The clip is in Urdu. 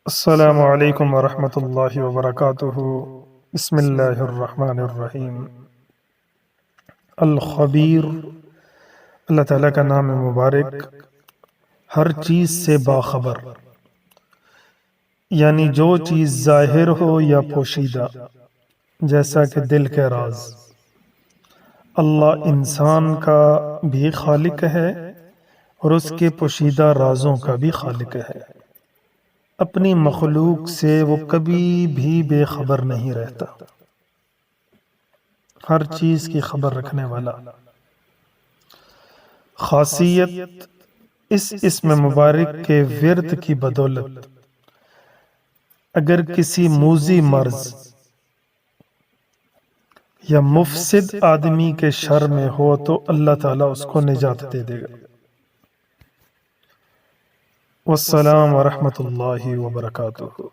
السلام علیکم ورحمۃ اللہ وبرکاتہ۔ بسم اللہ الرحمن الرحیم۔ الخبیر، اللہ تعالیٰ کا نام مبارک، ہر چیز سے باخبر، یعنی جو چیز ظاہر ہو یا پوشیدہ، جیسا کہ دل کے راز۔ اللہ انسان کا بھی خالق ہے اور اس کے پوشیدہ رازوں کا بھی خالق ہے۔ اپنی مخلوق سے وہ کبھی بھی بے خبر نہیں رہتا، ہر چیز کی خبر رکھنے والا۔ خاصیت اس اسم مبارک کے ورد کی بدولت، اگر کسی موذی مرض یا مفسد آدمی کے شر میں ہو تو اللہ تعالیٰ اس کو نجات دے دے گا۔ والسلام ورحمۃ اللہ وبرکاتہ۔